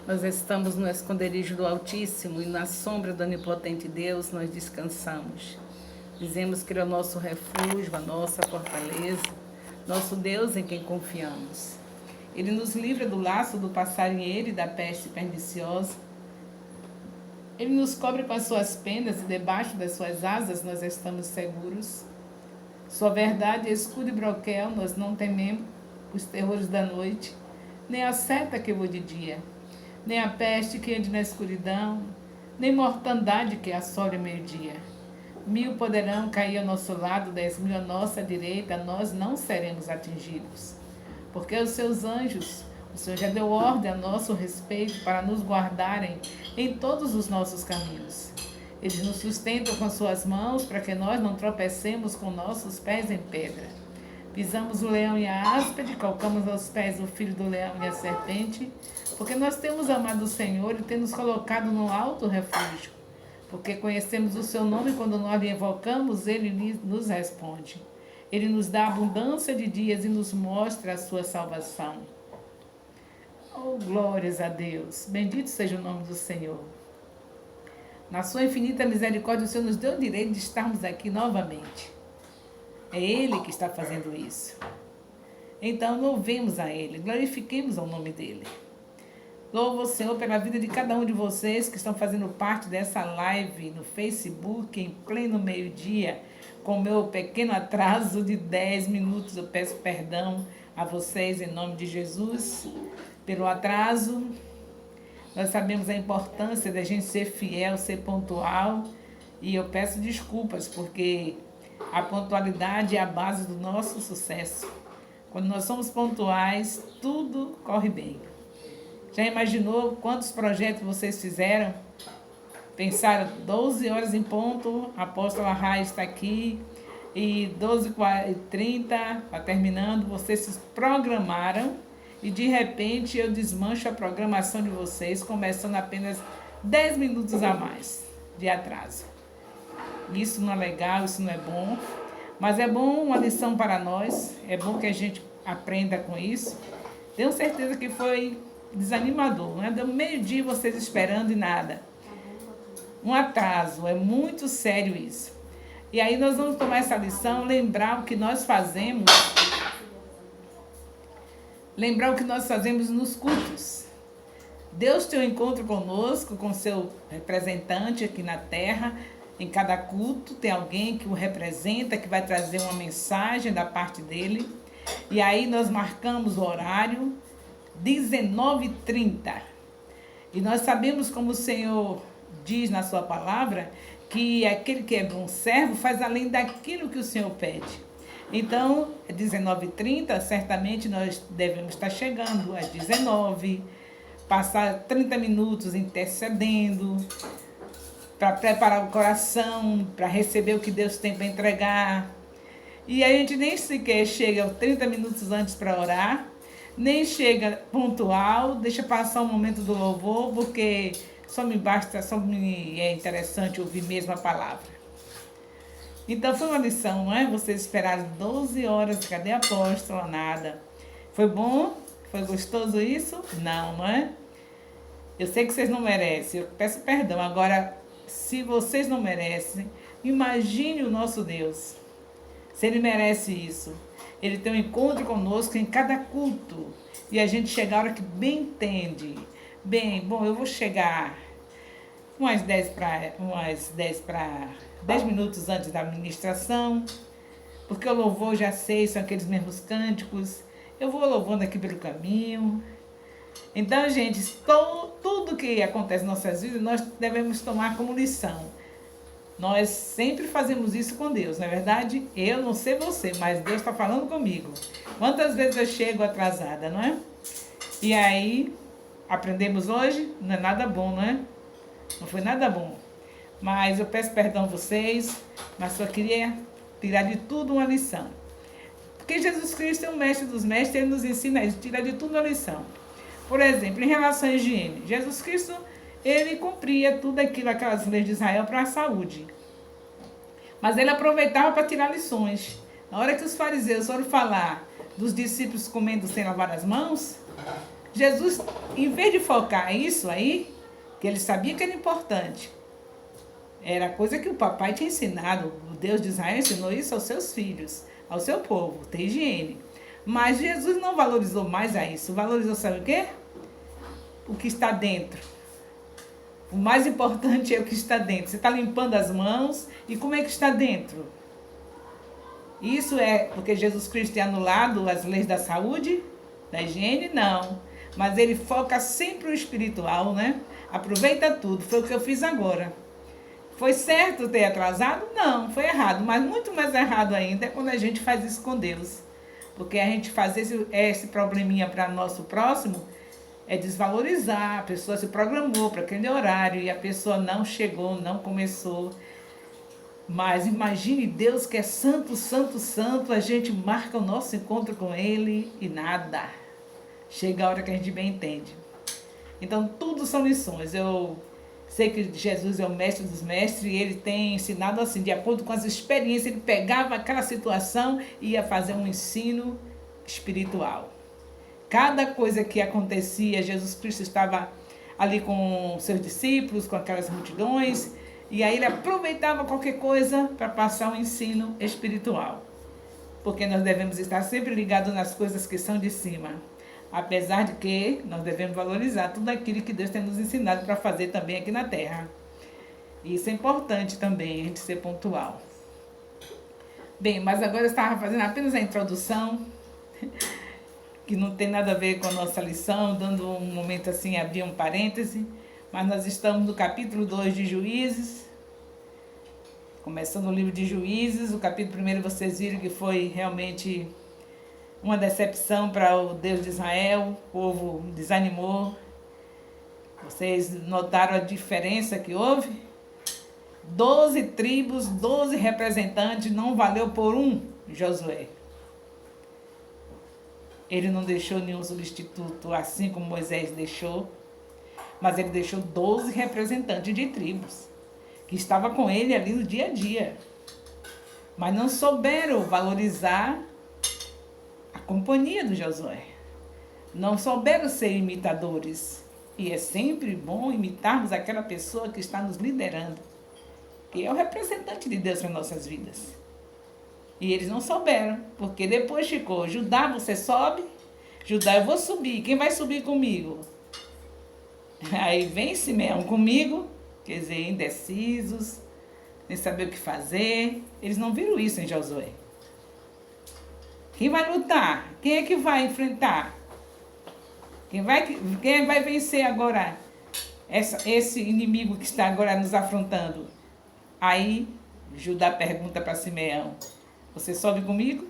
Nós estamos no esconderijo do Altíssimo e na sombra do Onipotente Deus nós descansamos. Dizemos que Ele é o nosso refúgio, a nossa fortaleza, nosso Deus em quem confiamos. Ele nos livra do laço do passarinheiro e da peste perniciosa. Ele nos cobre com as suas penas e debaixo das suas asas nós estamos seguros. Sua verdade, escudo e broquel, nós não tememos os terrores da noite, nem a seta que voa de dia, nem a peste que ande na escuridão, nem mortandade que assole o meio-dia. 1000 poderão cair ao nosso lado, 10.000 à nossa direita, nós não seremos atingidos. Porque os seus anjos, o Senhor já deu ordem a nosso respeito para nos guardarem em todos os nossos caminhos. Eles nos sustentam com suas mãos para que nós não tropecemos com nossos pés em pedra. Pisamos o leão e a áspide, colocamos aos pés o filho do leão e a serpente, porque nós temos amado o Senhor e tem nos colocado no alto refúgio. Porque conhecemos o seu nome e quando nós lhe invocamos, ele nos responde. Ele nos dá abundância de dias e nos mostra a sua salvação. Oh, glórias a Deus! Bendito seja o nome do Senhor. Na sua infinita misericórdia, o Senhor nos deu o direito de estarmos aqui novamente. É Ele que está fazendo isso. Então, louvemos a Ele, glorifiquemos o nome dEle. Louvo o Senhor pela vida de cada um de vocês que estão fazendo parte dessa live no Facebook, em pleno meio-dia, com o meu pequeno atraso de 10 minutos. Eu peço perdão a vocês em nome de Jesus pelo atraso. Nós sabemos a importância da gente ser fiel, ser pontual, e eu peço desculpas, porque a pontualidade é a base do nosso sucesso. Quando nós somos pontuais, tudo corre bem. Já imaginou quantos projetos vocês fizeram? Pensaram 12 horas em ponto, a apóstola Rai está aqui, e 12h30, está terminando, vocês se programaram, e de repente eu desmancho a programação de vocês, começando apenas 10 minutos a mais de atraso. Isso não é legal, isso não é bom, mas é bom uma lição para nós, é bom que a gente aprenda com isso. Tenho certeza que foi desanimador, não é? Deu meio-dia vocês esperando e nada. Um atraso, é muito sério isso. E aí nós vamos tomar essa lição, lembrar o que nós fazemos nos cultos. Deus tem um encontro conosco, com seu representante aqui na terra. Em cada culto tem alguém que o representa, que vai trazer uma mensagem da parte dele. E aí nós marcamos o horário, 19h30. E nós sabemos, como o Senhor diz na sua palavra, que aquele que é bom servo faz além daquilo que o Senhor pede. Então, 19h30, certamente nós devemos estar chegando às 19h, passar 30 minutos intercedendo, para preparar o coração, para receber o que Deus tem para entregar. E a gente nem sequer chega 30 minutos antes para orar, nem chega pontual, deixa passar o momento do louvor, porque só me é interessante ouvir mesmo a palavra. Então foi uma lição, não é? Vocês esperaram 12 horas, cadê a apóstola? Nada. Foi bom? Foi gostoso isso? Não, não é? Eu sei que vocês não merecem, eu peço perdão. Agora, se vocês não merecem, imagine o nosso Deus. Se Ele merece isso. Ele tem um encontro conosco em cada culto. E a gente chega a hora que bem entende. Bom, eu vou chegar umas 10 minutos antes da ministração, porque o louvor, já sei, são aqueles mesmos cânticos. Eu vou louvando aqui pelo caminho. Então, gente, tudo que acontece em nossas vidas, nós devemos tomar como lição. Nós sempre fazemos isso com Deus, não é verdade? Eu não sei você, mas Deus está falando comigo. Quantas vezes eu chego atrasada, não é? E aí, aprendemos hoje, não é nada bom, não é? Não foi nada bom. Mas eu peço perdão a vocês, mas só queria tirar de tudo uma lição. Porque Jesus Cristo é o mestre dos mestres, Ele nos ensina a tirar de tudo uma lição. Por exemplo, em relação à higiene, Jesus Cristo, Ele cumpria tudo aquilo, aquelas leis de Israel para a saúde. Mas Ele aproveitava para tirar lições. Na hora que os fariseus foram falar dos discípulos comendo sem lavar as mãos, Jesus, em vez de focar isso aí, que ele sabia que era importante, era coisa que o papai tinha ensinado, o Deus de Israel ensinou isso aos seus filhos, ao seu povo, ter higiene. Mas Jesus não valorizou mais a isso, valorizou, sabe o quê? O que está dentro. O mais importante é o que está dentro. Você está limpando as mãos e como é que está dentro? Isso é porque Jesus Cristo tem anulado as leis da saúde, da higiene? Não. Mas ele foca sempre o espiritual, né? Aproveita tudo. Foi o que eu fiz agora. Foi certo ter atrasado? Não, foi errado. Mas muito mais errado ainda é quando a gente faz isso com Deus. Porque a gente fazer esse probleminha para nosso próximo é desvalorizar. A pessoa se programou para aquele horário e a pessoa não chegou, não começou. Mas imagine Deus que é santo, santo, santo, a gente marca o nosso encontro com Ele e nada. Chega a hora que a gente bem entende. Então, tudo são lições. Eu sei que Jesus é o mestre dos mestres e ele tem ensinado assim, de acordo com as experiências, ele pegava aquela situação e ia fazer um ensino espiritual. Cada coisa que acontecia, Jesus Cristo estava ali com seus discípulos, com aquelas multidões, e aí ele aproveitava qualquer coisa para passar um ensino espiritual. Porque nós devemos estar sempre ligados nas coisas que são de cima. Apesar de que nós devemos valorizar tudo aquilo que Deus tem nos ensinado para fazer também aqui na Terra. E isso é importante também, a gente ser pontual. Bem, mas agora eu estava fazendo apenas a introdução, que não tem nada a ver com a nossa lição, dando um momento assim, abrir um parêntese. Mas nós estamos no capítulo 2 de Juízes, começando o livro de Juízes. O capítulo 1 vocês viram que foi realmente uma decepção para o Deus de Israel, o povo desanimou. Vocês notaram a diferença que houve? 12 tribos, 12 representantes, não valeu por um Josué. Ele não deixou nenhum substituto, assim como Moisés deixou, mas ele deixou 12 representantes de tribos, que estavam com ele ali no dia a dia. Mas não souberam valorizar a companhia do Josué. Não souberam ser imitadores. E é sempre bom imitarmos aquela pessoa que está nos liderando, que é o representante de Deus para nossas vidas. E eles não souberam, porque depois ficou: Judá, você sobe? Judá, eu vou subir. Quem vai subir comigo? Aí vem Simeão comigo, quer dizer, indecisos, nem saber o que fazer. Eles não viram isso em Josué. Quem vai lutar? Quem é que vai enfrentar? Quem vai vencer agora esse inimigo que está agora nos afrontando? Aí Judá pergunta para Simeão: você sobe comigo?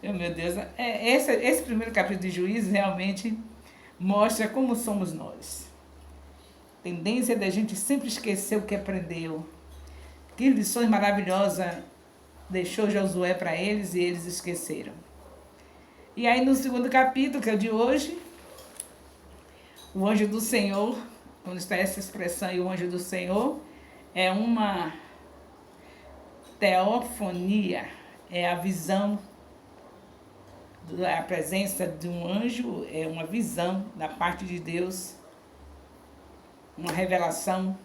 Oh, meu Deus, esse primeiro capítulo de Juízes realmente mostra como somos nós. Tendência da gente sempre esquecer o que aprendeu. Que lições maravilhosas deixou Josué para eles e eles esqueceram. E aí no segundo capítulo, que é o de hoje, o anjo do Senhor, quando está essa expressão, e o anjo do Senhor, é uma teofonia, é a visão, a presença de um anjo, é uma visão da parte de Deus, uma revelação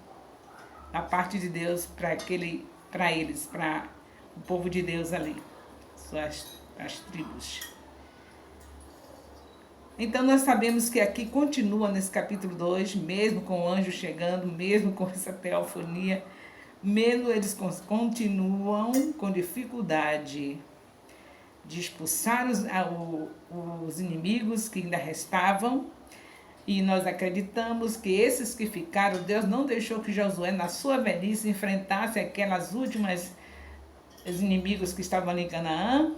da parte de Deus para eles, para o povo de Deus ali, as tribos. Então nós sabemos que aqui continua nesse capítulo 2, mesmo com o anjo chegando, mesmo com essa teofonia, mesmo eles continuam com dificuldade de expulsar os inimigos que ainda restavam. E nós acreditamos que esses que ficaram, Deus não deixou que Josué, na sua velhice, enfrentasse aquelas últimas os inimigos que estavam ali em Canaã.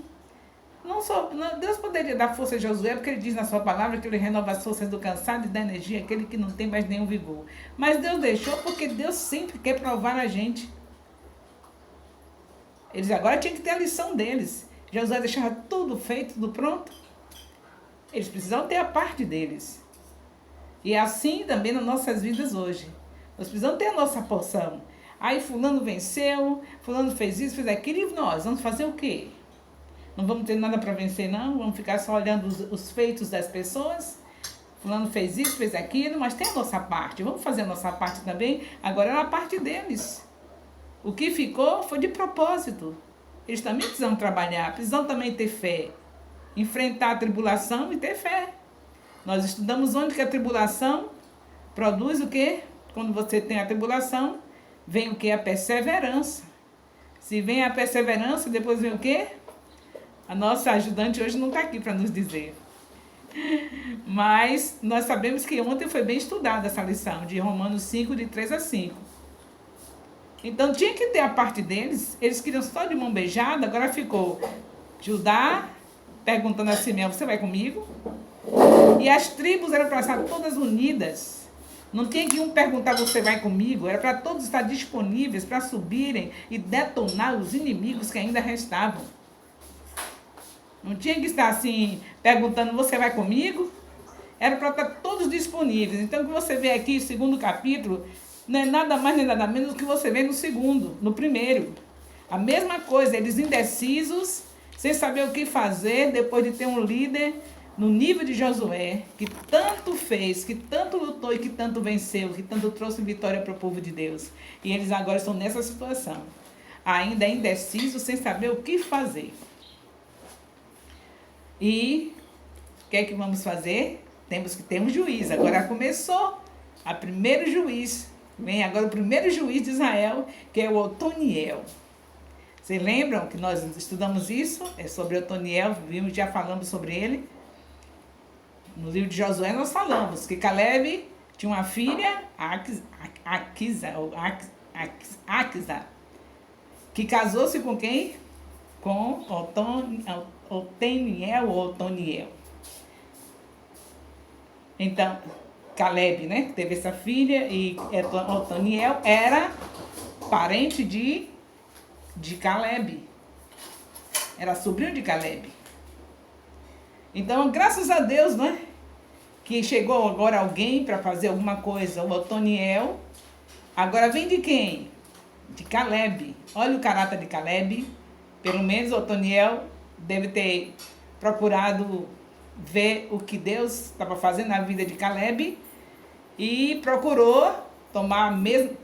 Deus poderia dar força a Josué, porque ele diz na sua palavra que ele renova as forças do cansado e da energia, aquele que não tem mais nenhum vigor. Mas Deus deixou porque Deus sempre quer provar a gente. Eles agora tinham que ter a lição deles. Josué deixava tudo feito, tudo pronto. Eles precisavam ter a parte deles. E é assim também nas nossas vidas hoje. Nós precisamos ter a nossa porção. Aí fulano venceu, fulano fez isso, fez aquilo, e nós vamos fazer o quê? Não vamos ter nada para vencer, não. Vamos ficar só olhando os feitos das pessoas. Fulano fez isso, fez aquilo, mas tem a nossa parte. Vamos fazer a nossa parte também. Agora era a parte deles. O que ficou foi de propósito. Eles também precisam trabalhar, precisam também ter fé. Enfrentar a tribulação e ter fé. Nós estudamos onde que a tribulação produz o quê? Quando você tem a tribulação, vem o quê? A perseverança. Se vem a perseverança, depois vem o quê? A nossa ajudante hoje não está aqui para nos dizer. Mas nós sabemos que ontem foi bem estudada essa lição, de Romanos 5, de 3 a 5. Então tinha que ter a parte deles. Eles queriam só de mão beijada, agora ficou Judá perguntando a Simeão, você vai comigo? E as tribos eram para estar todas unidas. Não tinha que um perguntar, você vai comigo? Era para todos estar disponíveis para subirem e detonar os inimigos que ainda restavam. Não tinha que estar assim, perguntando, você vai comigo? Era para estar todos disponíveis. Então, o que você vê aqui, segundo capítulo, não é nada mais nem nada menos do que você vê no segundo, no primeiro. A mesma coisa, eles indecisos, sem saber o que fazer, depois de ter um líder no nível de Josué, que tanto fez, que tanto lutou e que tanto venceu, que tanto trouxe vitória para o povo de Deus. E eles agora estão nessa situação, ainda indecisos, sem saber o que fazer. E o que é que vamos fazer? Temos que ter um juiz. Agora começou a primeiro juiz. Vem agora o primeiro juiz de Israel, que é o Otoniel. Vocês lembram que nós estudamos isso? É sobre Otoniel, vimos, já falamos sobre ele. No livro de Josué nós falamos que Caleb tinha uma filha, Aquisa, que casou-se com quem? Com Otoniel. Então, Caleb, né, teve essa filha, e Otoniel era parente de Caleb. Era sobrinho de Caleb. Então, graças a Deus, né, que chegou agora alguém para fazer alguma coisa, o Otoniel. Agora vem de quem? De Caleb. Olha o caráter de Caleb. Pelo menos Otoniel deve ter procurado ver o que Deus estava fazendo na vida de Caleb e procurou tomar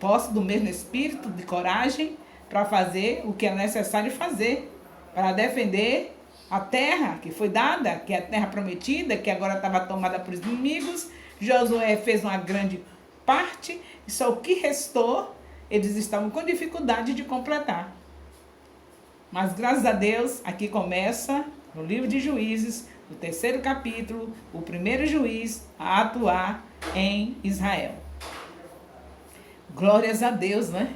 posse do mesmo espírito de coragem para fazer o que é necessário fazer, para defender a terra que foi dada, que é a terra prometida, que agora estava tomada por inimigos. Josué fez uma grande parte e só o que restou, eles estavam com dificuldade de completar. Mas graças a Deus, aqui começa, no livro de Juízes, no 3º capítulo, o primeiro juiz a atuar em Israel. Glórias a Deus, né?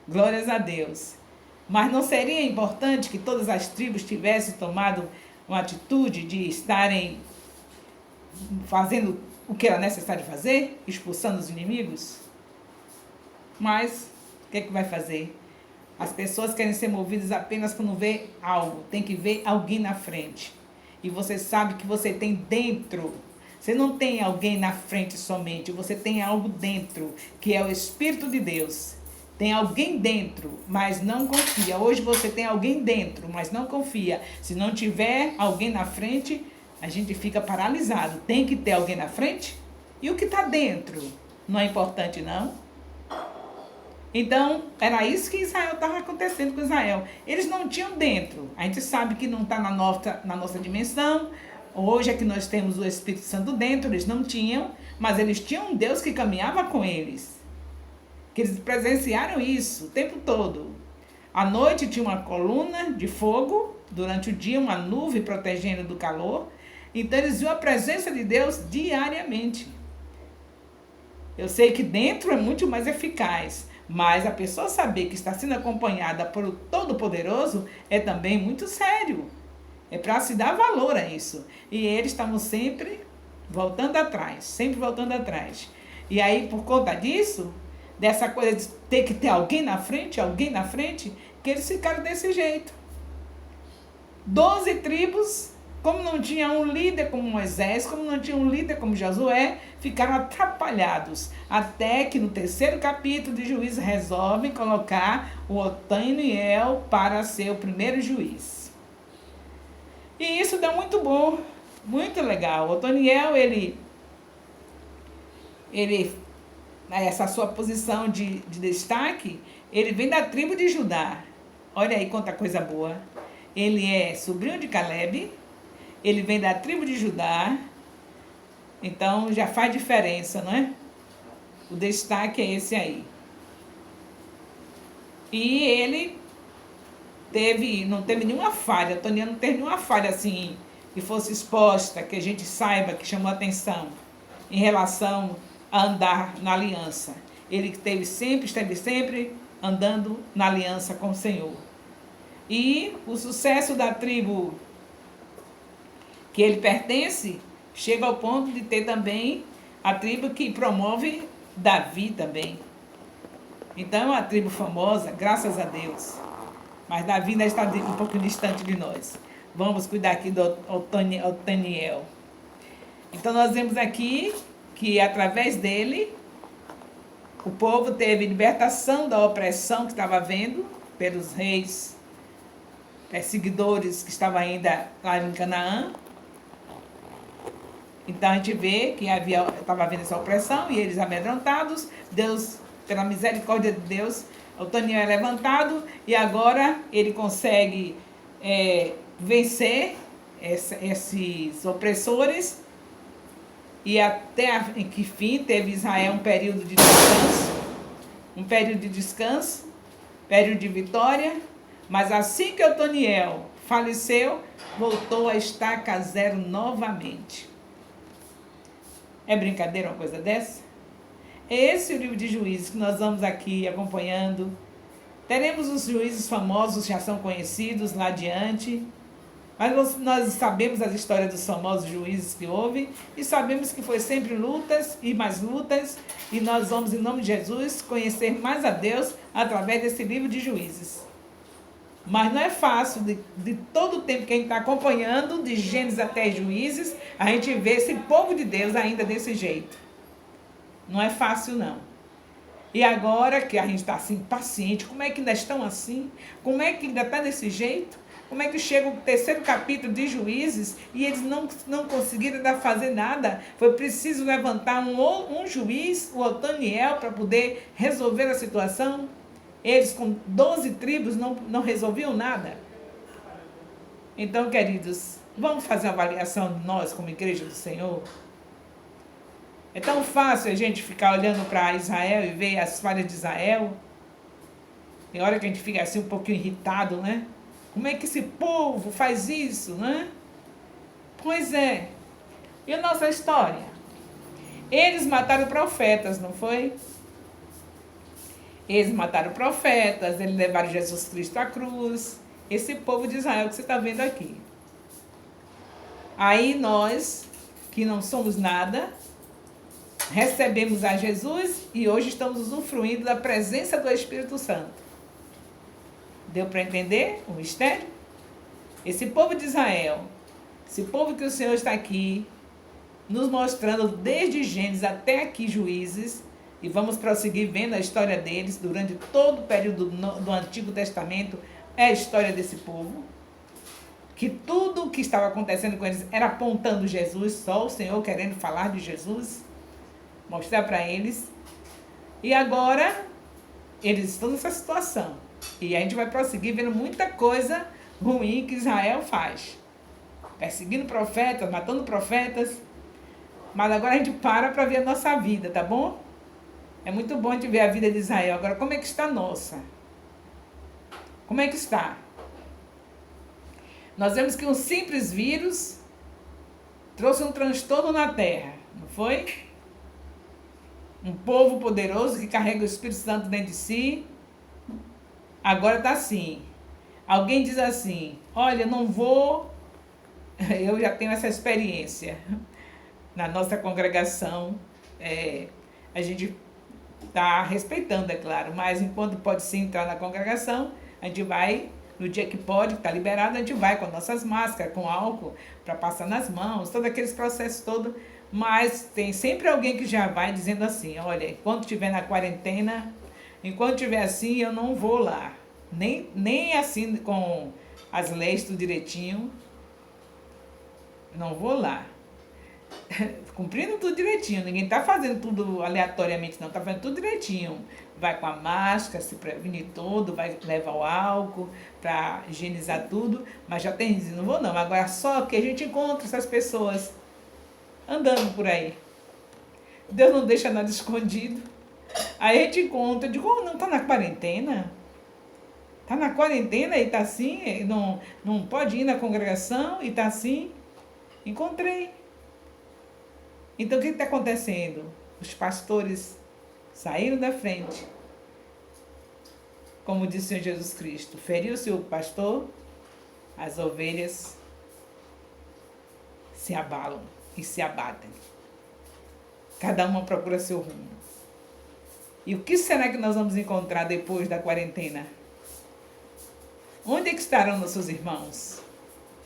Glórias a Deus. Mas não seria importante que todas as tribos tivessem tomado uma atitude de estarem fazendo o que era necessário fazer, expulsando os inimigos? Mas o que é que vai fazer? As pessoas querem ser movidas apenas quando vê algo. Tem que ver alguém na frente. E você sabe que você tem dentro. Você não tem alguém na frente somente. Você tem algo dentro, que é o Espírito de Deus. Tem alguém dentro, mas não confia. Hoje você tem alguém dentro, mas não confia. Se não tiver alguém na frente, a gente fica paralisado. Tem que ter alguém na frente? E o que está dentro? Não é importante, não? Então, era isso que Israel estava acontecendo com Israel. Eles não tinham dentro. A gente sabe que não está na nossa dimensão. Hoje é que nós temos o Espírito Santo dentro. Eles não tinham, mas eles tinham um Deus que caminhava com eles. Que eles presenciaram isso o tempo todo. À noite tinha uma coluna de fogo, durante o dia uma nuvem protegendo do calor. Então eles viam a presença de Deus diariamente. Eu sei que dentro é muito mais eficaz, mas a pessoa saber que está sendo acompanhada por o Todo-Poderoso é também muito sério. É para se dar valor a isso. E eles estavam sempre voltando atrás, sempre voltando atrás. E aí, por conta disso, dessa coisa de ter que ter alguém na frente, que eles ficaram desse jeito. 12 tribos, como não tinha um líder como Moisés, como não tinha um líder como Josué, ficaram atrapalhados. Até que no 3º capítulo de Juízes resolvem colocar o Otoniel para ser o primeiro juiz. E isso dá muito bom, muito legal. O Otoniel, essa sua posição de destaque, ele vem da tribo de Judá. Olha aí quanta coisa boa. Ele é sobrinho de Caleb, ele vem da tribo de Judá, então já faz diferença, não é? O destaque é esse aí. E ele não teve nenhuma falha, Toniel não teve nenhuma falha assim, que fosse exposta, que a gente saiba, que chamou atenção em relação a andar na aliança. Ele esteve sempre andando na aliança com o Senhor. E o sucesso da tribo que ele pertence chega ao ponto de ter também a tribo que promove Davi também. Então é uma tribo famosa, graças a Deus. Mas Davi ainda está um pouco distante de nós. Vamos cuidar aqui do Otoniel. Então nós vemos aqui que através dele o povo teve libertação da opressão que estava havendo pelos reis perseguidores que estavam ainda lá em Canaã. Então a gente vê que estava havendo essa opressão e eles amedrontados, Deus, pela misericórdia de Deus, Otoniel é levantado e agora ele consegue vencer esses opressores e até que fim teve Israel um período de descanso, período de vitória, mas assim que Otoniel faleceu, voltou a estaca zero novamente. É brincadeira uma coisa dessa? Esse é o livro de Juízes que nós vamos aqui acompanhando. Teremos os juízes famosos, já são conhecidos lá adiante. Mas nós sabemos as histórias dos famosos juízes que houve e sabemos que foi sempre lutas e mais lutas. E nós vamos, em nome de Jesus, conhecer mais a Deus através desse livro de Juízes. Mas não é fácil, de todo o tempo que a gente está acompanhando, de Gênesis até Juízes, a gente vê esse povo de Deus ainda desse jeito. Não é fácil, não. E agora que a gente está assim, paciente, como é que ainda estão assim? Como é que ainda está desse jeito? Como é que chega o 3º capítulo de Juízes e eles não conseguiram ainda fazer nada? Foi preciso levantar um juiz, o Otoniel, para poder resolver a situação? Eles com 12 tribos não resolviam nada. Então, queridos, vamos fazer uma avaliação de nós como igreja do Senhor? É tão fácil a gente ficar olhando para Israel e ver as falhas de Israel. Tem hora que a gente fica assim um pouquinho irritado, né? Como é que esse povo faz isso, né? Pois é. E a nossa história? Eles mataram profetas, não foi? Eles mataram profetas, eles levaram Jesus Cristo à cruz. Esse povo de Israel que você está vendo aqui. Aí nós, que não somos nada, recebemos a Jesus e hoje estamos usufruindo da presença do Espírito Santo. Deu para entender o mistério? Esse povo de Israel, esse povo que o Senhor está aqui, nos mostrando desde Gênesis até aqui Juízes, e vamos prosseguir vendo a história deles durante todo o período do Antigo Testamento, é a história desse povo, que tudo o que estava acontecendo com eles era apontando Jesus, só o Senhor querendo falar de Jesus, mostrar para eles. E agora, eles estão nessa situação. E a gente vai prosseguir vendo muita coisa ruim que Israel faz. Perseguindo profetas, matando profetas. Mas agora a gente para ver a nossa vida, tá bom? É muito bom a gente ver a vida de Israel. Agora, como é que está a nossa? Como é que está? Nós vemos que um simples vírus trouxe um transtorno na terra, não foi? Um povo poderoso que carrega o Espírito Santo dentro de si. Agora está assim. Alguém diz assim, olha, não vou... Eu já tenho essa experiência. Na nossa congregação, a gente está respeitando, é claro, mas enquanto pode sim entrar na congregação, a gente vai, no dia que pode, está liberado, a gente vai com nossas máscaras, com álcool, para passar nas mãos, todos aqueles processos todos, mas tem sempre alguém que já vai dizendo assim, olha, enquanto estiver na quarentena, enquanto estiver assim, eu não vou lá, nem assim com as leis tudo direitinho, não vou lá. Cumprindo tudo direitinho, ninguém está fazendo tudo aleatoriamente, não, está fazendo tudo direitinho. Vai com a máscara, se prevenir todo, vai levar o álcool para higienizar tudo, mas já tem gente, não vou não. Agora só que a gente encontra essas pessoas andando por aí. Deus não deixa nada escondido. Aí a gente encontra, eu digo, oh, não está na quarentena? Está na quarentena e está assim, não pode ir na congregação e está assim. Encontrei. Então o que está acontecendo? Os pastores saíram da frente. Como disse o Senhor Jesus Cristo, feriu-se o pastor, as ovelhas se abalam e se abatem. Cada uma procura seu rumo. E o que será que nós vamos encontrar depois da quarentena? Onde é que estarão nossos irmãos?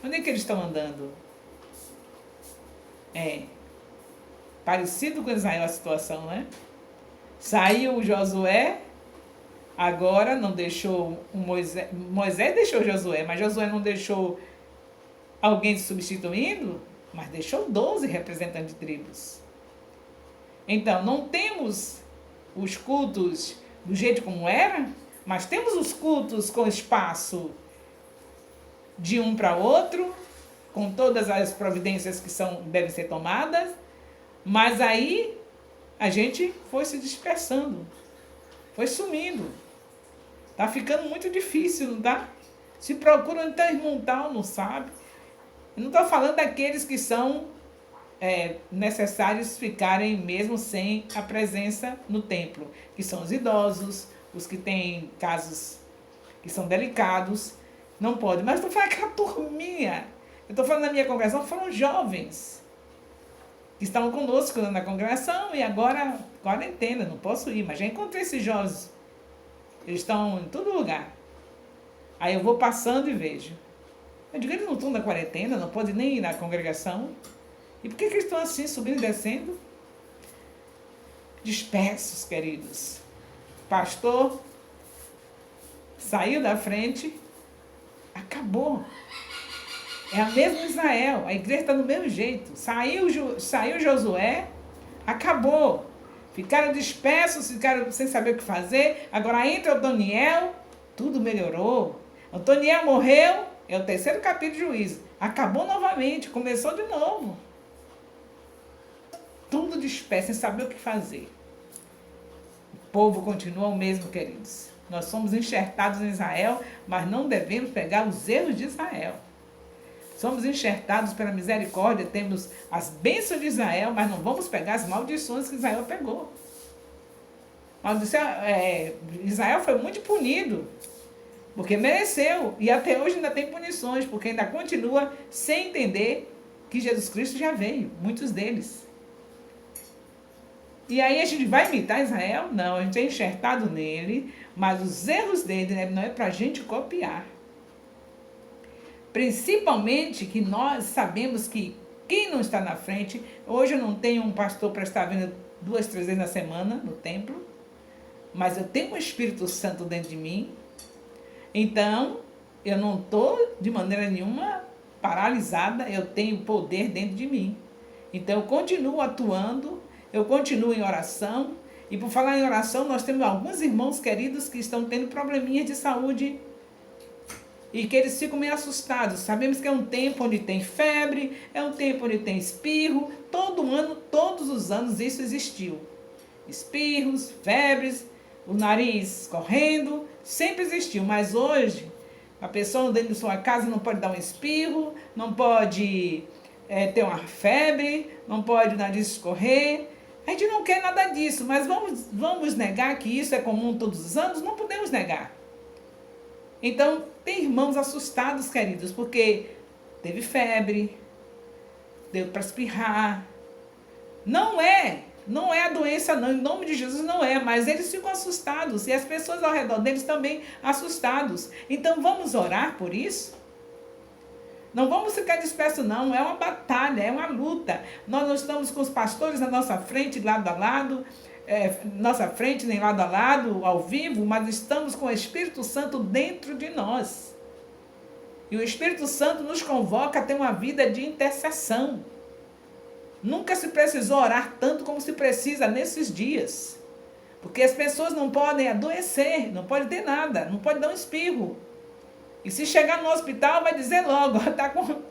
Onde é que eles estão andando? Parecido com Israel a situação, né? Saiu o Josué, agora não deixou o Moisés. Moisés deixou Josué, mas Josué não deixou alguém substituindo, mas deixou 12 representantes de tribos. Então, não temos os cultos do jeito como era, mas temos os cultos com espaço de um para outro, com todas as providências que devem ser tomadas, mas aí a gente foi se dispersando, foi sumindo. Está ficando muito difícil, não tá? Se procura onde está irmão tal, não sabe. Eu não estou falando daqueles que são necessários ficarem mesmo sem a presença no templo, que são os idosos, os que têm casos que são delicados, não pode. Mas estou falando aquela turminha. Eu estou falando da minha congregação, foram jovens que estavam conosco na congregação e agora quarentena, não posso ir, mas já encontrei esses jovens. Eles estão em todo lugar. Aí eu vou passando e vejo. Eu digo, eles não estão na quarentena, não podem nem ir na congregação. E por que eles estão assim, subindo e descendo? Dispersos, queridos. Pastor saiu da frente, acabou. É a mesma Israel, a igreja está do mesmo jeito. Saiu Josué, acabou. Ficaram dispersos, ficaram sem saber o que fazer. Agora entra o Daniel, tudo melhorou. O Daniel morreu, é o 3º capítulo de Juízo. Acabou novamente, começou de novo. Tudo disperso, sem saber o que fazer. O povo continua o mesmo, queridos. Nós somos enxertados em Israel, mas não devemos pegar os erros de Israel. Somos enxertados pela misericórdia, temos as bênçãos de Israel, mas não vamos pegar as maldições que Israel pegou. Israel foi muito punido, porque mereceu, e até hoje ainda tem punições, porque ainda continua sem entender que Jesus Cristo já veio, muitos deles. E aí a gente vai imitar Israel? Não, a gente é enxertado nele, mas os erros dele, né, não é para a gente copiar. Principalmente que nós sabemos que quem não está na frente, hoje eu não tenho um pastor para estar vindo 2, 3 vezes na semana no templo, mas eu tenho o Espírito Santo dentro de mim, então eu não estou de maneira nenhuma paralisada, eu tenho poder dentro de mim. Então eu continuo atuando, eu continuo em oração, e por falar em oração, nós temos alguns irmãos queridos que estão tendo probleminhas de saúde, e que eles ficam meio assustados. Sabemos que é um tempo onde tem febre, é um tempo onde tem espirro. Todo ano, todos os anos isso existiu. Espirros, febres, o nariz correndo, sempre existiu. Mas hoje, a pessoa dentro de sua casa não pode dar um espirro, não pode ter uma febre, não pode o nariz escorrer. A gente não quer nada disso, mas vamos negar que isso é comum todos os anos? Não podemos negar. Então, tem irmãos assustados, queridos, porque teve febre, deu para espirrar. Não é a doença não, em nome de Jesus não é, mas eles ficam assustados e as pessoas ao redor deles também assustados. Então, vamos orar por isso? Não vamos ficar dispersos não, é uma batalha, é uma luta. Nós não estamos com os pastores na nossa frente, lado a lado, nossa frente, nem lado a lado, ao vivo, mas estamos com o Espírito Santo dentro de nós. E o Espírito Santo nos convoca a ter uma vida de intercessão. Nunca se precisou orar tanto como se precisa nesses dias. Porque as pessoas não podem adoecer, não podem ter nada, não podem dar um espirro. E se chegar no hospital, vai dizer logo, tá com...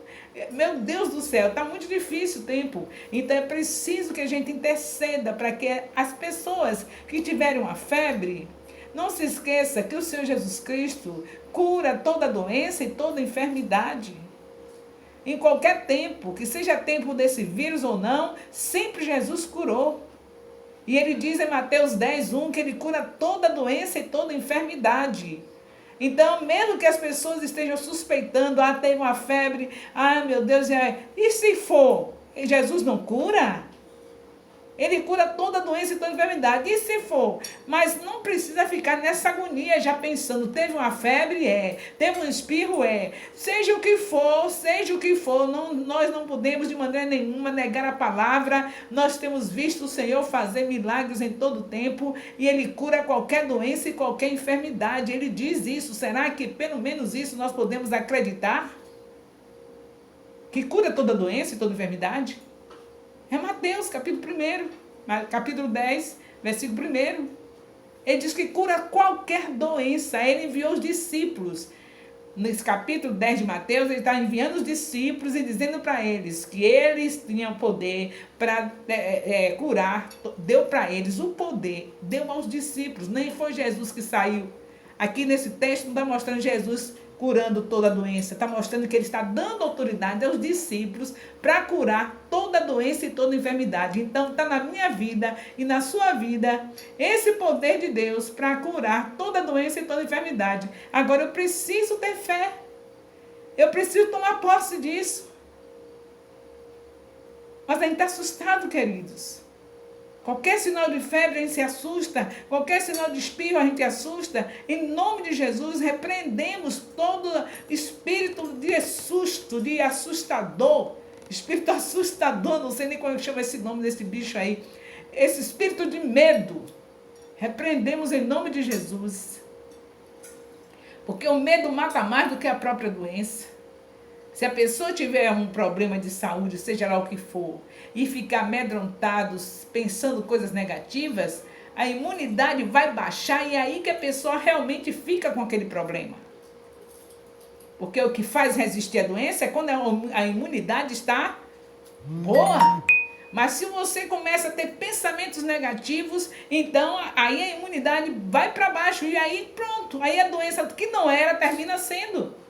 Meu Deus do céu, está muito difícil o tempo. Então é preciso que a gente interceda para que as pessoas que tiverem uma febre, não se esqueça que o Senhor Jesus Cristo cura toda doença e toda enfermidade. Em qualquer tempo, que seja tempo desse vírus ou não, sempre Jesus curou. E ele diz em Mateus 10:1 que ele cura toda doença e toda enfermidade. Então, mesmo que as pessoas estejam suspeitando, tem uma febre, meu Deus, e se for? Jesus não cura? Ele cura toda doença e toda enfermidade. E se for? Mas não precisa ficar nessa agonia já pensando, teve uma febre? Teve um espirro? Seja o que for, nós não podemos de maneira nenhuma negar a palavra. Nós temos visto o Senhor fazer milagres em todo o tempo e Ele cura qualquer doença e qualquer enfermidade. Ele diz isso. Será que pelo menos isso nós podemos acreditar? Que cura toda doença e toda enfermidade? É Mateus, capítulo 10, versículo 1. Ele diz que cura qualquer doença. Ele enviou os discípulos. Nesse capítulo 10 de Mateus, ele está enviando os discípulos e dizendo para eles que eles tinham poder para curar. Deu para eles o poder, deu aos discípulos. Nem foi Jesus que saiu. Aqui nesse texto não está mostrando Jesus curando toda a doença, está mostrando que ele está dando autoridade aos discípulos para curar toda a doença e toda a enfermidade. Então está na minha vida e na sua vida esse poder de Deus para curar toda a doença e toda a enfermidade. Agora eu preciso ter fé, eu preciso tomar posse disso. Mas a gente está assustado, queridos. Qualquer sinal de febre a gente se assusta, qualquer sinal de espirro a gente assusta. Em nome de Jesus, repreendemos todo espírito de susto, de assustador. Espírito assustador, não sei nem como chama esse nome desse bicho aí. Esse espírito de medo, repreendemos em nome de Jesus. Porque o medo mata mais do que a própria doença. Se a pessoa tiver um problema de saúde, seja lá o que for, e ficar amedrontado, pensando coisas negativas, a imunidade vai baixar e é aí que a pessoa realmente fica com aquele problema. Porque o que faz resistir a doença é quando a imunidade está boa. Mas se você começa a ter pensamentos negativos, então aí a imunidade vai para baixo e aí pronto, aí a doença que não era termina sendo.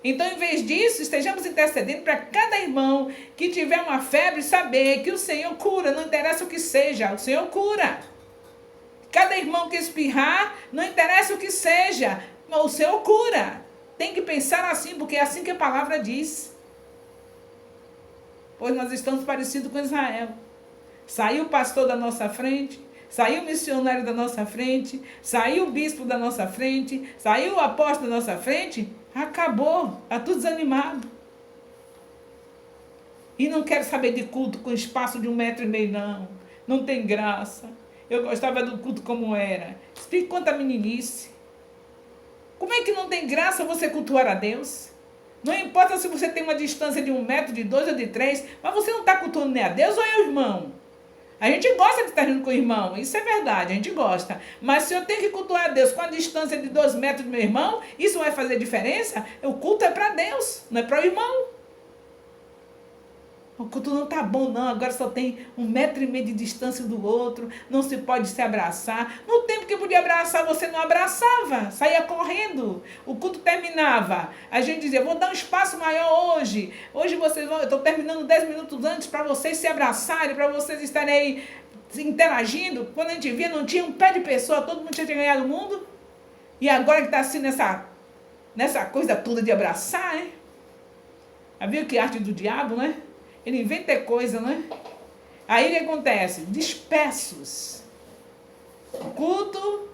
Então, em vez disso, estejamos intercedendo para cada irmão que tiver uma febre saber que o Senhor cura, não interessa o que seja, o Senhor cura. Cada irmão que espirrar, não interessa o que seja, o Senhor cura. Tem que pensar assim, porque é assim que a palavra diz. Pois nós estamos parecidos com Israel. Saiu o pastor da nossa frente, saiu o missionário da nossa frente, saiu o bispo da nossa frente, saiu o apóstolo da nossa frente. Acabou, está tudo desanimado. E não quero saber de culto com espaço de 1,5 metro, não. Não tem graça. Eu gostava do culto como era. Explique quanta meninice. Como é que não tem graça você cultuar a Deus? Não importa se você tem uma distância de 1 metro, de 2 ou de 3, mas você não está cultuando nem a Deus ou é o irmão? A gente gosta de estar junto com o irmão, isso é verdade, a gente gosta. Mas se eu tenho que cultuar a Deus com a distância de 2 metros do meu irmão, isso vai fazer diferença? O culto é para Deus, não é para o irmão. O culto não está bom não, agora só tem 1,5 metro de distância do outro, não se pode se abraçar. No tempo que podia abraçar, você não abraçava, saía correndo. O culto terminava, a gente dizia, vou dar um espaço maior hoje. Hoje vocês vão, eu estou terminando 10 minutos antes para vocês se abraçarem, para vocês estarem aí interagindo. Quando a gente via, não tinha um pé de pessoa, todo mundo tinha ganhado o mundo. E agora que está assim nessa coisa toda de abraçar, hein? Viu que arte do diabo, né? Ele inventa coisa, né? Aí o que acontece? Dispersos. O culto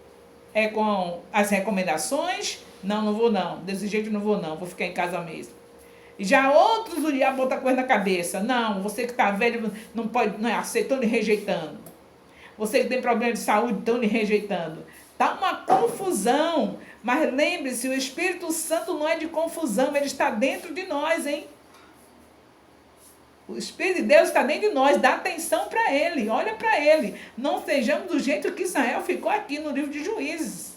é com as recomendações. Não vou não. Desse jeito não vou não. Vou ficar em casa mesmo. E já outros, o diabo bota coisa na cabeça. Não, você que está velho não pode, não é aceito, estão lhe rejeitando. Você que tem problema de saúde, estão lhe rejeitando. Está uma confusão. Mas lembre-se, o Espírito Santo não é de confusão, ele está dentro de nós, hein? O Espírito de Deus está dentro de nós, dá atenção para ele, olha para ele. Não sejamos do jeito que Israel ficou aqui no livro de Juízes.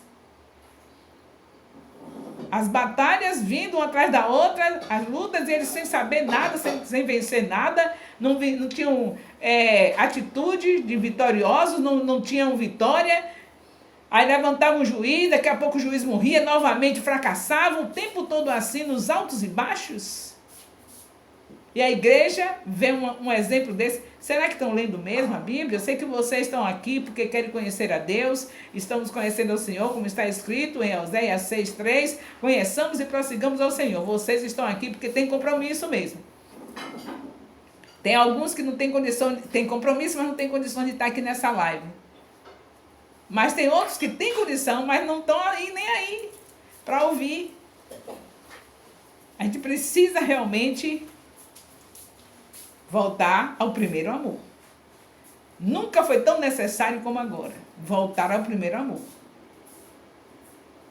As batalhas vindo uma atrás da outra, as lutas, eles sem saber nada, sem vencer nada, não tinham atitude de vitoriosos, não tinham vitória. Aí levantavam o juiz, daqui a pouco o juiz morria, novamente fracassavam, o tempo todo assim, nos altos e baixos. E a igreja vê um exemplo desse. Será que estão lendo mesmo a Bíblia? Eu sei que vocês estão aqui porque querem conhecer a Deus. Estamos conhecendo o Senhor, como está escrito em Oséias 6:3. Conheçamos e prossigamos ao Senhor. Vocês estão aqui porque têm compromisso mesmo. Tem alguns que não têm condição, têm compromisso, mas não têm condição de estar aqui nessa live. Mas tem outros que têm condição, mas não estão aí nem aí para ouvir. A gente precisa realmente voltar ao primeiro amor. Nunca foi tão necessário como agora. Voltar ao primeiro amor.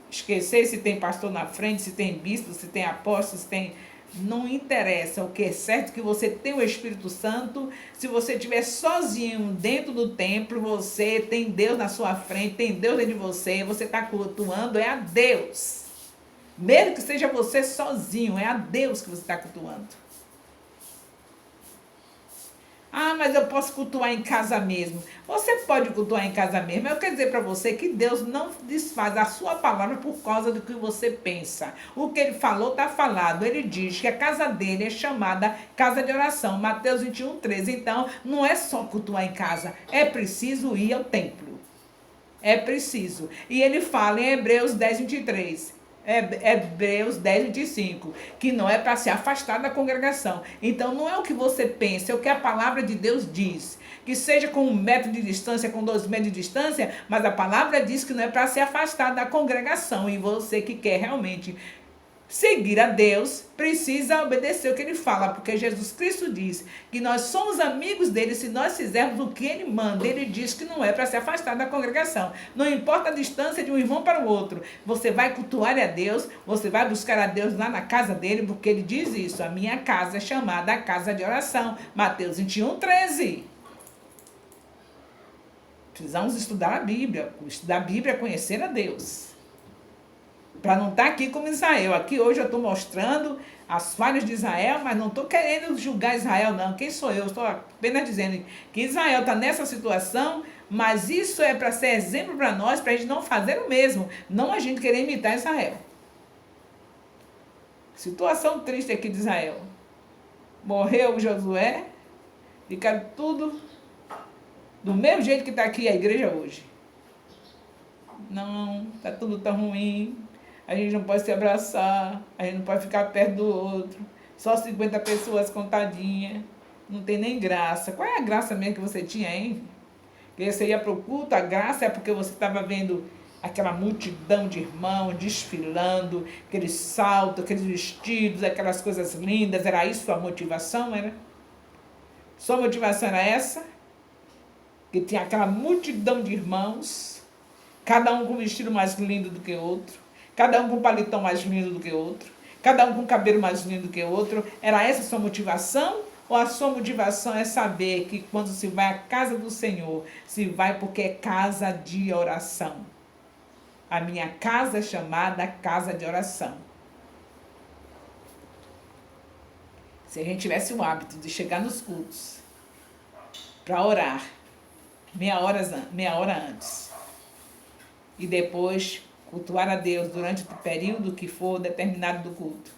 Esquecer se tem pastor na frente, se tem bispo, se tem apóstolo, se tem... Não interessa. O que é certo é que você tem o Espírito Santo. Se você estiver sozinho dentro do templo, você tem Deus na sua frente, tem Deus dentro de você, você está cultuando, é a Deus. Mesmo que seja você sozinho, é a Deus que você está cultuando. Ah, mas eu posso cultuar em casa mesmo. Você pode cultuar em casa mesmo. Eu quero dizer para você que Deus não desfaz a sua palavra por causa do que você pensa. O que ele falou está falado. Ele diz que a casa dele é chamada casa de oração. Mateus 21:13. Então, não é só cultuar em casa. É preciso ir ao templo. É preciso. E ele fala em Hebreus 10:23. Hebreus 10:25, que não é para se afastar da congregação. Então não é o que você pensa, é o que a palavra de Deus diz. Que seja com 1 metro de distância, com 2 metros de distância, mas a palavra diz que não é para se afastar da congregação. E você que quer realmente seguir a Deus, precisa obedecer o que ele fala, porque Jesus Cristo diz que nós somos amigos dele se nós fizermos o que ele manda. Ele diz que não é para se afastar da congregação. Não importa a distância de um irmão para o outro. Você vai cultuar a Deus, você vai buscar a Deus lá na casa dele, porque ele diz isso. A minha casa é chamada a casa de oração. Mateus 21:13. Precisamos estudar a Bíblia. Estudar a Bíblia é conhecer a Deus. Para não estar aqui como Israel. Aqui hoje eu estou mostrando as falhas de Israel, mas não estou querendo julgar Israel, não. Quem sou eu? Estou apenas dizendo que Israel está nessa situação, mas isso é para ser exemplo para nós, para a gente não fazer o mesmo. Não a gente querer imitar Israel. Situação triste aqui de Israel. Morreu Josué, ficaram tudo do mesmo jeito que está aqui a igreja hoje. Não, está tudo tão ruim. A gente não pode se abraçar, a gente não pode ficar perto do outro. Só 50 pessoas contadinhas. Não tem nem graça. Qual é a graça mesmo que você tinha, hein? Porque você ia para o culto, a graça é porque você estava vendo aquela multidão de irmãos desfilando, aqueles saltos, aqueles vestidos, aquelas coisas lindas. Era isso sua motivação, era? Sua motivação era essa? Que tinha aquela multidão de irmãos, cada um com um vestido mais lindo do que o outro. Cada um com um paletão mais lindo do que o outro. Cada um com um cabelo mais lindo do que o outro. Era essa a sua motivação? Ou a sua motivação é saber que quando se vai à casa do Senhor, se vai porque é casa de oração? A minha casa é chamada casa de oração. Se a gente tivesse o hábito de chegar nos cultos para orar meia hora antes e depois cultuar a Deus durante o período que for determinado do culto.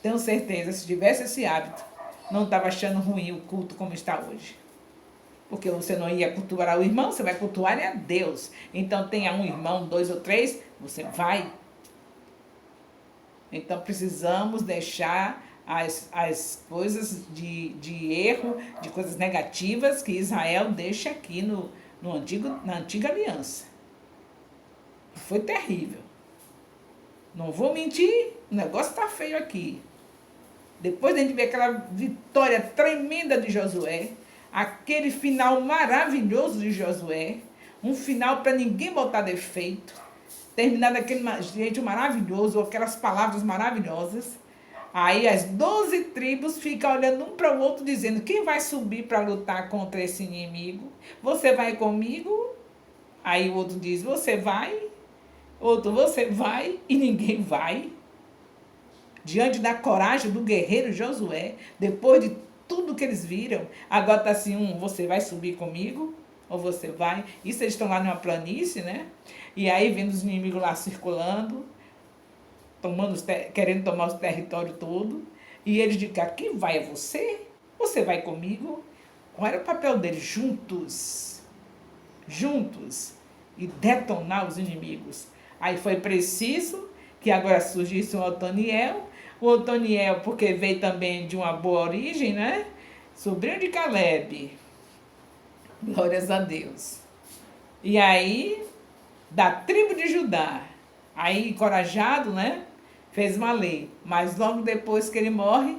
Tenho certeza, se tivesse esse hábito, não estava achando ruim o culto como está hoje. Porque você não ia cultuar o irmão, você vai cultuar a Deus. Então tenha um irmão, 2 ou 3, você vai. Então precisamos deixar as coisas de erro, de coisas negativas que Israel deixa aqui na antiga aliança. Foi terrível. Não vou mentir, o negócio está feio aqui. Depois de a gente ver aquela vitória tremenda de Josué, aquele final maravilhoso de Josué, um final para ninguém botar defeito, terminar daquele jeito maravilhoso, aquelas palavras maravilhosas. Aí as 12 tribos ficam olhando um para o outro, dizendo: quem vai subir para lutar contra esse inimigo? Você vai comigo? Aí o outro diz: você vai? Outro: você vai? E ninguém vai. Diante da coragem do guerreiro Josué, depois de tudo que eles viram, agora está assim: você vai subir comigo? Ou você vai? Isso eles estão lá numa planície, né? E aí vendo os inimigos lá circulando, querendo tomar o território todo. E eles dizem: aqui vai você? Você vai comigo? Qual era o papel deles? Juntos, e detonar os inimigos. Aí foi preciso que agora surgisse o Otoniel. O Otoniel, porque veio também de uma boa origem, né? Sobrinho de Caleb. Glórias a Deus. E aí, da tribo de Judá, aí encorajado, né? Fez uma lei. Mas logo depois que ele morre,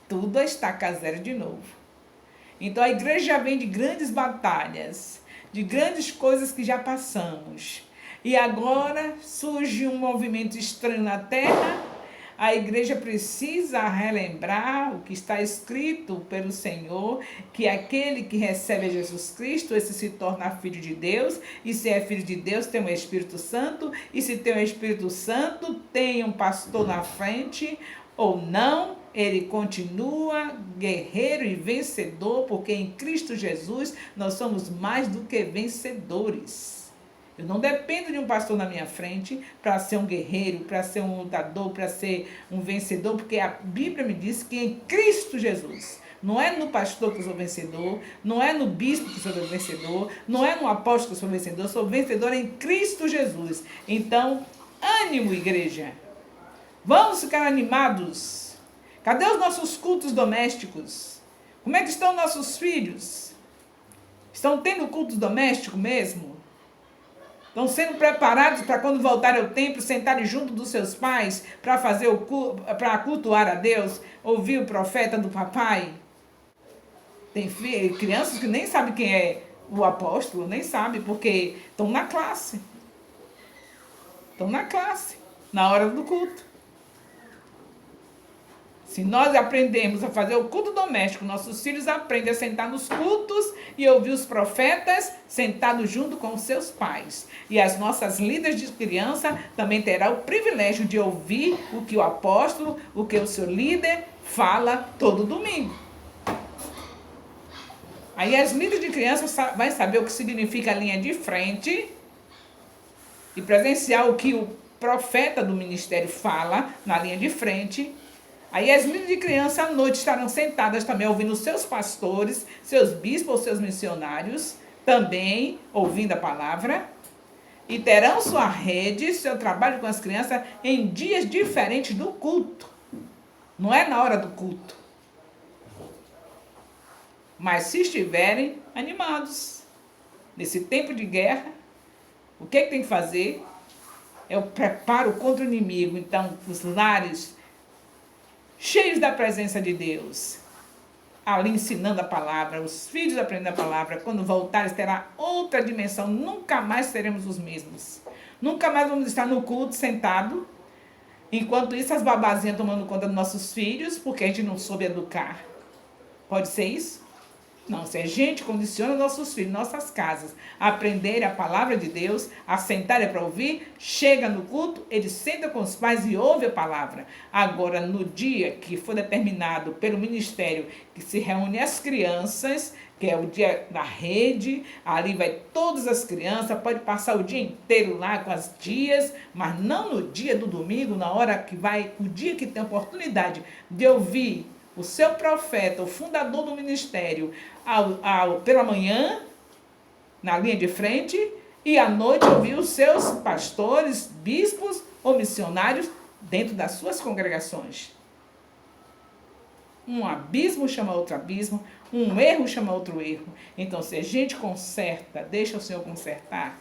tudo está zero de novo. Então a igreja já vem de grandes batalhas, de grandes coisas que já passamos. E agora surge um movimento estranho na terra. A igreja precisa relembrar o que está escrito pelo Senhor, que aquele que recebe Jesus Cristo, esse se torna filho de Deus, e se é filho de Deus, tem o Espírito Santo, e se tem o Espírito Santo, tem um pastor na frente, ou não, ele continua guerreiro e vencedor, porque em Cristo Jesus nós somos mais do que vencedores. Eu não dependo de um pastor na minha frente para ser um guerreiro, para ser um lutador, para ser um vencedor, porque a Bíblia me diz que em Cristo Jesus, não é no pastor que eu sou vencedor, não é no bispo que eu sou vencedor, não é no apóstolo que eu sou vencedor em Cristo Jesus. Então, ânimo, igreja. Vamos ficar animados. Cadê os nossos cultos domésticos? Como é que estão nossos filhos? Estão tendo culto doméstico mesmo? Estão sendo preparados para quando voltarem ao templo, sentarem junto dos seus pais para fazer para cultuar a Deus, ouvir o profeta do papai? Tem crianças que nem sabem quem é o apóstolo, nem sabem, porque estão na classe. Estão na classe, na hora do culto. Se nós aprendemos a fazer o culto doméstico, nossos filhos aprendem a sentar nos cultos e ouvir os profetas sentados junto com os seus pais. E as nossas líderes de criança também terão o privilégio de ouvir o que o apóstolo, o que o seu líder fala todo domingo. Aí as líderes de criança vão saber o que significa a linha de frente e presenciar o que o profeta do ministério fala na linha de frente. Aí as líderes de criança à noite estarão sentadas também ouvindo seus pastores, seus bispos, seus missionários, também ouvindo a palavra. E terão sua rede, seu trabalho com as crianças em dias diferentes do culto. Não é na hora do culto. Mas se estiverem animados, nesse tempo de guerra, o que tem que fazer? É o preparo contra o inimigo. Então, os lares cheios da presença de Deus, ali ensinando a palavra, os filhos aprendendo a palavra, quando voltares terá outra dimensão, nunca mais seremos os mesmos. Nunca mais vamos estar no culto sentado, enquanto isso as babazinhas tomando conta dos nossos filhos, porque a gente não soube educar. Pode ser isso? Não, se a gente condiciona nossos filhos, nossas casas, a aprenderem a palavra de Deus, a sentarem para ouvir, chega no culto, eles sentam com os pais e ouvem a palavra. Agora, no dia que for determinado pelo ministério, que se reúne as crianças, que é o dia da rede, ali vai todas as crianças, pode passar o dia inteiro lá com as tias, mas não no dia do domingo, na hora que vai, o dia que tem oportunidade de ouvir o seu profeta, o fundador do ministério, pela manhã, na linha de frente, e à noite ouvir os seus pastores, bispos ou missionários dentro das suas congregações. Um abismo chama outro abismo, um erro chama outro erro. Então, se a gente conserta, deixa o Senhor consertar,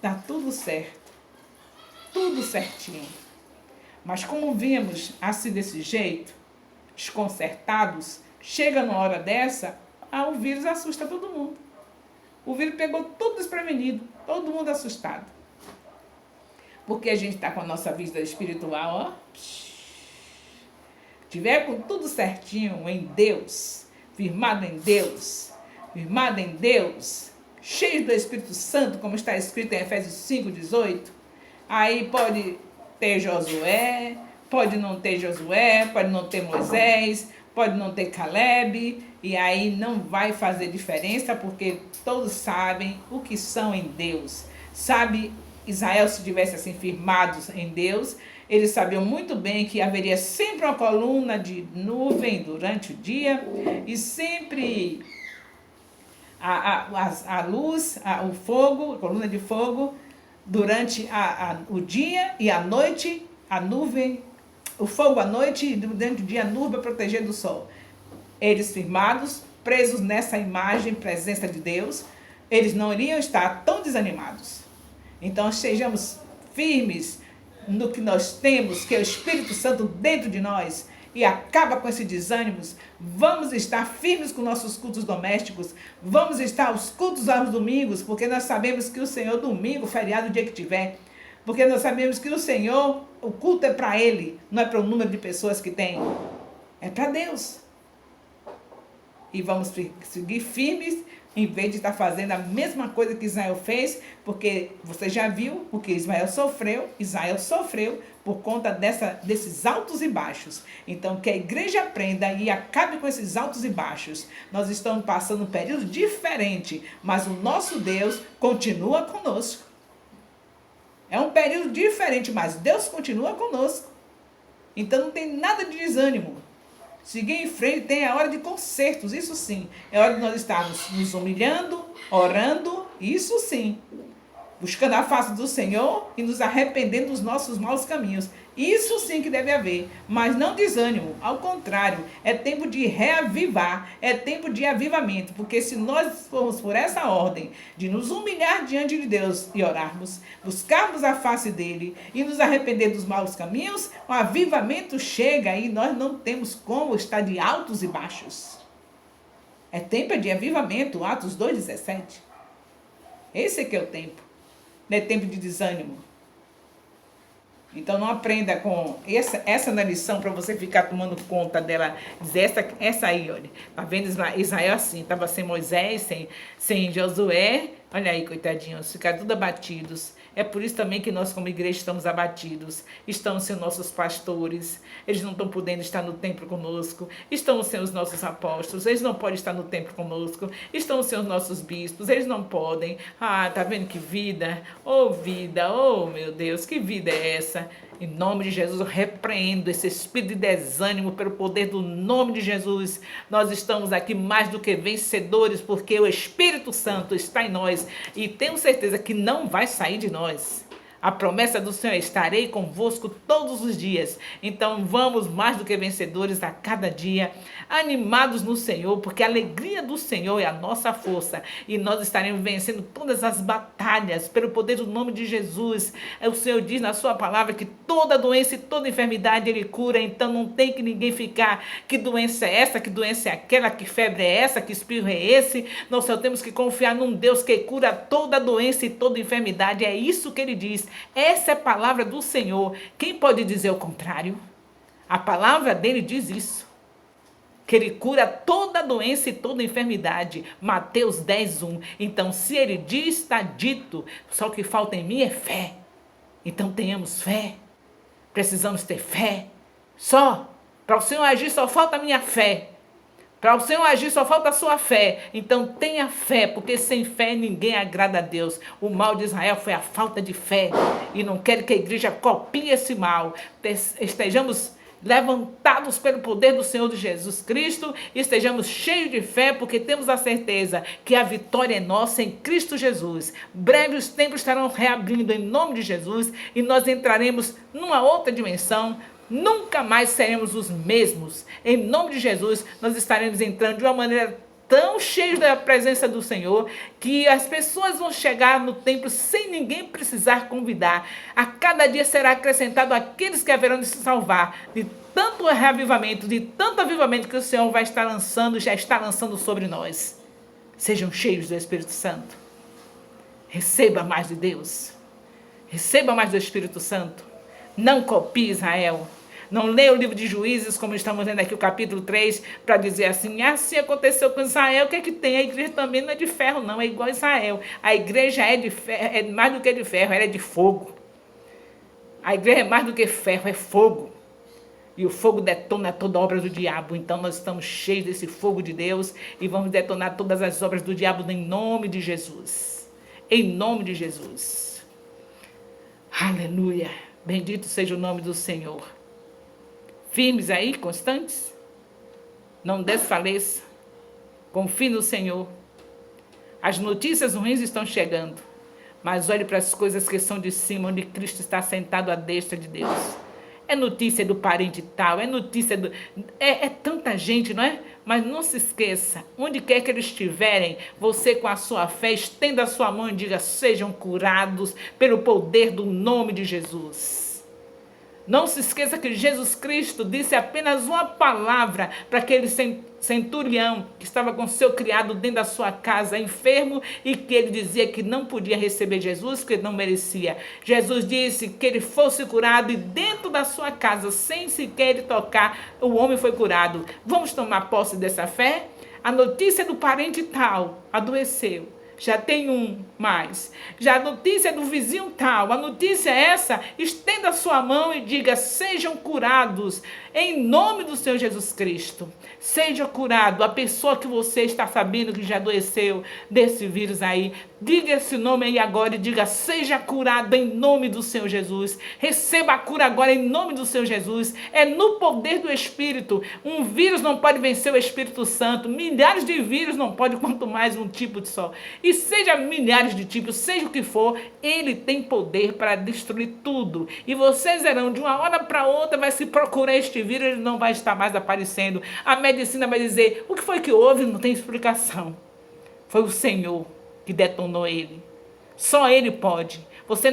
dá tudo certo, tudo certinho. Mas como vimos assim desse jeito, desconcertados, chega numa hora dessa, o vírus assusta todo mundo. O vírus pegou tudo desprevenido, todo mundo assustado. Porque a gente está com a nossa vida espiritual, ó, tiver com tudo certinho em Deus, firmado em Deus, cheio do Espírito Santo, como está escrito em Efésios 5:18, aí pode ter Josué, pode não ter Josué, pode não ter Moisés, pode não ter Caleb, e aí não vai fazer diferença, porque todos sabem o que são em Deus. Sabe, Israel, se tivesse assim firmados em Deus, eles sabiam muito bem que haveria sempre uma coluna de nuvem durante o dia e sempre a luz, o fogo, a coluna de fogo durante o dia, e à noite a nuvem, o fogo à noite, e durante o dia a nuvem para proteger do sol. Eles firmados, presos nessa imagem, presença de Deus, eles não iriam estar tão desanimados. Então sejamos firmes no que nós temos, que é o Espírito Santo dentro de nós, e acaba com esses desânimos. Vamos estar firmes com nossos cultos domésticos, vamos estar aos cultos aos domingos, porque nós sabemos que o Senhor, domingo, feriado, o dia que tiver, porque nós sabemos que o Senhor, o culto é para Ele, não é para o número de pessoas que tem, é para Deus. E vamos seguir firmes, em vez de estar fazendo a mesma coisa que Israel fez, porque você já viu o que Israel sofreu por conta desses altos e baixos. Então, que a igreja aprenda e acabe com esses altos e baixos. Nós estamos passando um período diferente, mas o nosso Deus continua conosco. É um período diferente, mas Deus continua conosco. Então, não tem nada de desânimo. Seguir em frente, tem a hora de consertos, isso sim. É hora de nós estarmos nos humilhando, orando, isso sim. Buscando a face do Senhor e nos arrependendo dos nossos maus caminhos. Isso sim que deve haver, mas não desânimo. Ao contrário, é tempo de reavivar, é tempo de avivamento. Porque se nós formos por essa ordem de nos humilhar diante de Deus e orarmos, buscarmos a face dele e nos arrepender dos maus caminhos, o avivamento chega e nós não temos como estar de altos e baixos. É tempo de avivamento, Atos 2:17. Esse é que é o tempo. Não é tempo de desânimo. Então não aprenda com essa na lição para você ficar tomando conta dela. Dizer essa aí, olha. Tá vendo Israel assim? Estava sem Moisés, sem Josué. Olha aí, coitadinhos, ficaram tudo abatidos. É por isso também que nós como igreja estamos abatidos. Estão sem nossos pastores. Eles não estão podendo estar no templo conosco. Estão sem os nossos apóstolos. Eles não podem estar no templo conosco. Estão sem os nossos bispos. Eles não podem. Ah, tá vendo que vida? Oh, meu Deus, que vida é essa? Em nome de Jesus, eu repreendo esse espírito de desânimo pelo poder do nome de Jesus. Nós estamos aqui mais do que vencedores, porque o Espírito Santo está em nós e tenho certeza que não vai sair de nós. A promessa do Senhor é: estarei convosco todos os dias. Então vamos mais do que vencedores a cada dia, animados no Senhor, porque a alegria do Senhor é a nossa força. E nós estaremos vencendo todas as batalhas pelo poder do nome de Jesus. O Senhor diz na sua palavra que toda doença e toda enfermidade Ele cura. Então não tem que ninguém ficar: que doença é essa, que doença é aquela, que febre é essa, que espirro é esse. Nós só temos que confiar num Deus que cura toda doença e toda enfermidade. É isso que Ele diz. Essa é a palavra do Senhor. Quem pode dizer o contrário? A palavra dele diz isso, que ele cura toda doença e toda enfermidade. Mateus 10:1. Então, se ele diz, está dito. Só o que falta em mim é fé. Então, tenhamos fé. Precisamos ter fé. Para o Senhor agir, só falta a minha fé. Para o Senhor agir, só falta a sua fé. Então tenha fé, porque sem fé ninguém agrada a Deus. O mal de Israel foi a falta de fé. E não quero que a igreja copie esse mal. Estejamos levantados pelo poder do Senhor de Jesus Cristo. E estejamos cheios de fé, porque temos a certeza que a vitória é nossa em Cristo Jesus. Breve os tempos estarão reabrindo em nome de Jesus. E nós entraremos numa outra dimensão. Nunca mais seremos os mesmos. Em nome de Jesus, nós estaremos entrando de uma maneira tão cheia da presença do Senhor, que as pessoas vão chegar no templo sem ninguém precisar convidar. A cada dia será acrescentado aqueles que haverão de se salvar, de tanto reavivamento, de tanto avivamento que o Senhor vai estar lançando, já está lançando sobre nós. Sejam cheios do Espírito Santo. Receba mais de Deus. Receba mais do Espírito Santo. Não copie Israel. Não leia o livro de Juízes, como estamos lendo aqui o capítulo 3, para dizer assim aconteceu com Israel, o que é que tem? A igreja também não é de ferro, não, é igual a Israel. A igreja é de ferro, é mais do que de ferro, ela é de fogo. A igreja é mais do que ferro, é fogo. E o fogo detona toda obra do diabo. Então nós estamos cheios desse fogo de Deus e vamos detonar todas as obras do diabo em nome de Jesus. Em nome de Jesus. Aleluia. Bendito seja o nome do Senhor. Firmes aí, constantes. Não desfaleça. Confie no Senhor. As notícias ruins estão chegando. Mas olhe para as coisas que são de cima, onde Cristo está sentado à destra de Deus. É notícia do parente tal, é notícia do... É tanta gente, não é? Mas não se esqueça, onde quer que eles estiverem, você com a sua fé, estenda a sua mão e diga, sejam curados pelo poder do nome de Jesus. Não se esqueça que Jesus Cristo disse apenas uma palavra para aquele centurião que estava com seu criado dentro da sua casa, enfermo, e que ele dizia que não podia receber Jesus, que ele não merecia. Jesus disse que ele fosse curado e dentro da sua casa, sem sequer ele tocar, o homem foi curado. Vamos tomar posse dessa fé? A notícia do parente tal adoeceu. Já tem um mais. Já a notícia do vizinho tal. A notícia é essa. Estenda a sua mão e diga, sejam curados em nome do Senhor Jesus Cristo. Seja curado. A pessoa que você está sabendo que já adoeceu desse vírus aí. Diga esse nome aí agora e diga, seja curado em nome do Senhor Jesus. Receba a cura agora em nome do Senhor Jesus. É no poder do Espírito. Um vírus não pode vencer o Espírito Santo. Milhares de vírus não pode, quanto mais um tipo de só. E seja milhares de tipos, seja o que for, ele tem poder para destruir tudo. E vocês verão, de uma hora para outra, vai se procurar este vírus, ele não vai estar mais aparecendo. A medicina vai dizer, o que foi que houve? Não tem explicação. Foi o Senhor que detonou ele. Só ele pode. Você